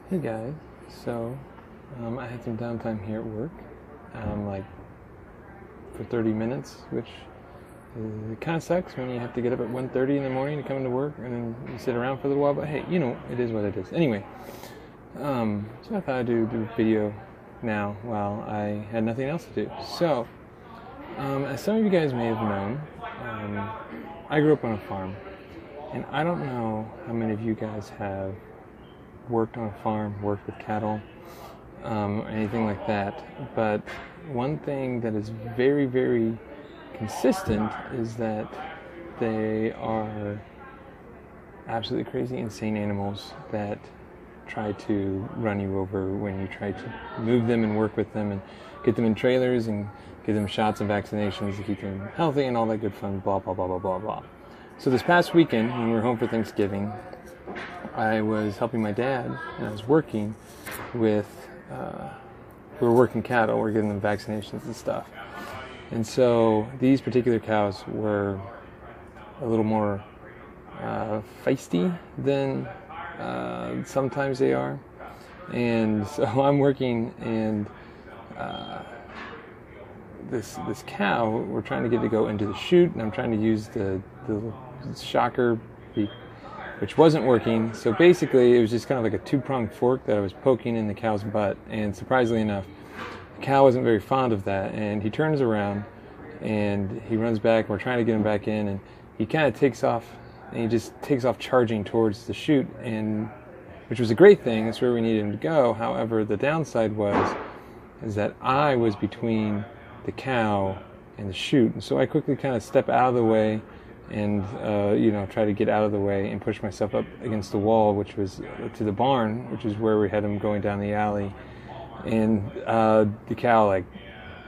Hey guys, so I had some downtime here at work, like for 30 minutes, which kind of sucks when you have to get up at 1:30 in the morning to come into work and then you sit around for a little while, but hey, it is what it is. Anyway, so I thought I'd do a video now while I had nothing else to do. So, as some of you guys may have known, I grew up on a farm, and I don't know how many of you guys have worked on a farm, worked with cattle, anything like that. But one thing that is very, very consistent is that they are absolutely crazy, insane animals that try to run you over when you try to move them and work with them and get them in trailers and give them shots and vaccinations to keep them healthy and all that good fun, blah, blah, blah, blah, blah, blah. So this past weekend, when we were home for Thanksgiving, I was helping my dad, and I was working with, we were working cattle, we were giving them vaccinations and stuff. And so these particular cows were a little more feisty than sometimes they are. And so I'm working, and this cow, we're trying to get it to go into the chute, and I'm trying to use the shocker which wasn't working. So basically it was just kind of like a two-pronged fork that I was poking in the cow's butt, and surprisingly enough, the cow wasn't very fond of that, and he turns around and he runs back. We're trying to get him back in, and he kind of takes off, and he just takes off charging towards the chute, and which was a great thing. That's where we needed him to go. However, the downside is that I was between the cow and the chute, and so I quickly kind of step out of the way and try to get out of the way and push myself up against the wall, which was to the barn, which is where we had him going down the alley. And the cow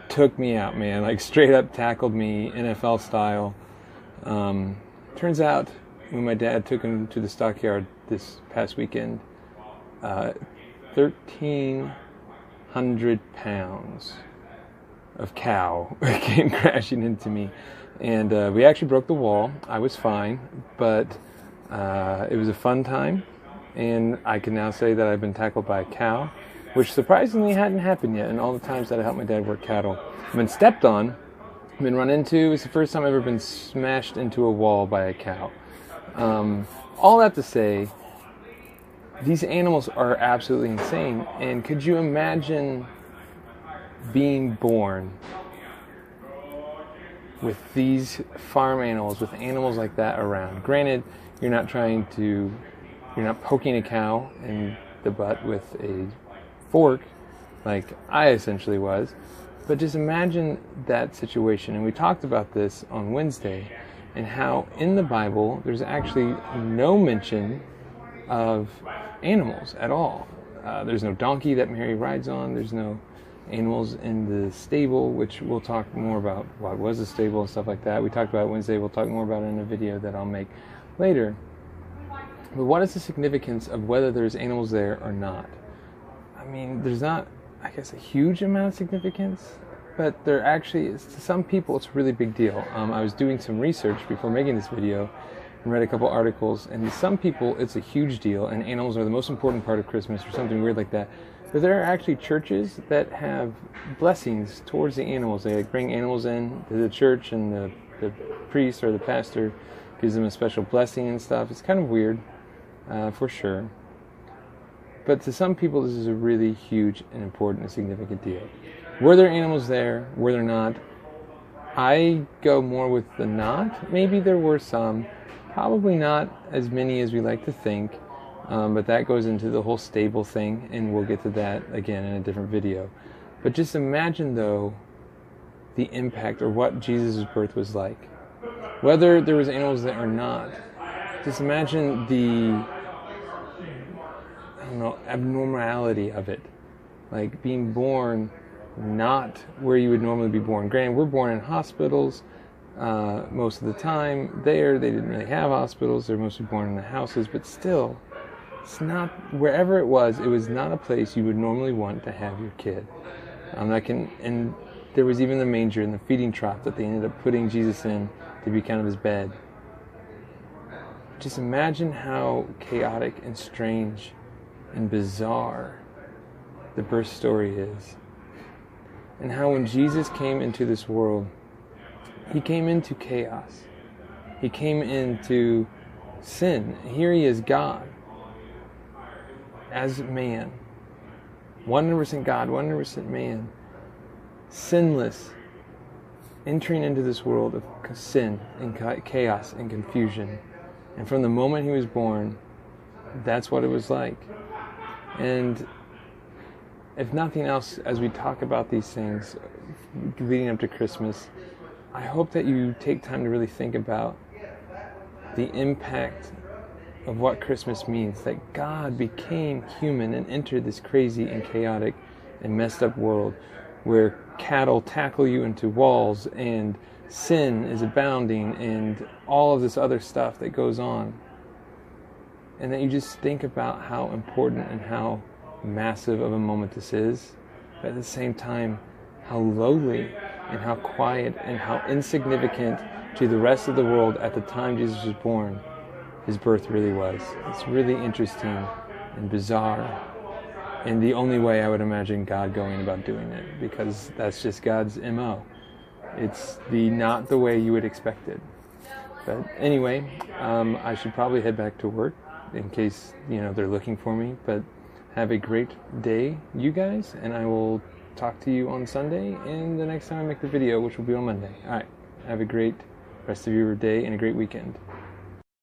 took me out, man, straight up tackled me NFL style. Turns out when my dad took him to the stockyard this past weekend, 1,300 pounds of cow came crashing into me. And we actually broke the wall. I was fine, but it was a fun time. And I can now say that I've been tackled by a cow, which surprisingly hadn't happened yet in all the times that I helped my dad work cattle. I've been stepped on, I've been run into. It's the first time I've ever been smashed into a wall by a cow. All that to say, these animals are absolutely insane. And could you imagine being born with these farm animals, with animals like that around? Granted, you're not poking a cow in the butt with a fork like I essentially was, but just imagine that situation. And we talked about this on Wednesday, and how in the Bible there's actually no mention of animals at all. There's no donkey that Mary rides on, there's no animals in the stable, which we'll talk more about what was a stable and stuff like that. We talked about it Wednesday. We'll talk more about it in a video that I'll make later. But what is the significance of whether there's animals there or not? I mean, there's not, I guess, a huge amount of significance, but there actually is. To some people, it's a really big deal. I was doing some research before making this video and read a couple articles, and to some people, it's a huge deal, and animals are the most important part of Christmas or something weird like that. But there are actually churches that have blessings towards the animals. They bring animals in to the church, and the priest or the pastor gives them a special blessing and stuff. It's kind of weird, for sure. But to some people, this is a really huge and important and significant deal. Were there animals there? Were there not? I go more with the not. Maybe there were some. Probably not as many as we like to think. But that goes into the whole stable thing, and we'll get to that again in a different video. But just imagine, though, the impact, or what Jesus' birth was like. Whether there was animals there or not, just imagine the, abnormality of it. Like being born not where you would normally be born. Granted, we're born in hospitals most of the time. They didn't really have hospitals. They're mostly born in the houses, but still, it's not, wherever it was not a place you would normally want to have your kid. And there was even the manger and the feeding trough that they ended up putting Jesus in to be kind of his bed. Just imagine how chaotic and strange and bizarre the birth story is. And how when Jesus came into this world, he came into chaos. He came into sin. Here he is, God, as man. 100% God, 100% man. Sinless. Entering into this world of sin and chaos and confusion. And from the moment he was born, that's what it was like. And if nothing else, as we talk about these things leading up to Christmas, I hope that you take time to really think about the impact of what Christmas means. That God became human and entered this crazy and chaotic and messed up world where cattle tackle you into walls and sin is abounding and all of this other stuff that goes on. And that you just think about how important and how massive of a moment this is, but at the same time, how lowly and how quiet and how insignificant to the rest of the world at the time Jesus was born, his birth really was. It's really interesting and bizarre, and the only way I would imagine God going about doing it, because that's just God's MO. It's not the way you would expect it. But anyway, I should probably head back to work in case, they're looking for me. But have a great day, you guys, and I will talk to you on Sunday and the next time I make the video, which will be on Monday. All right, have a great rest of your day and a great weekend.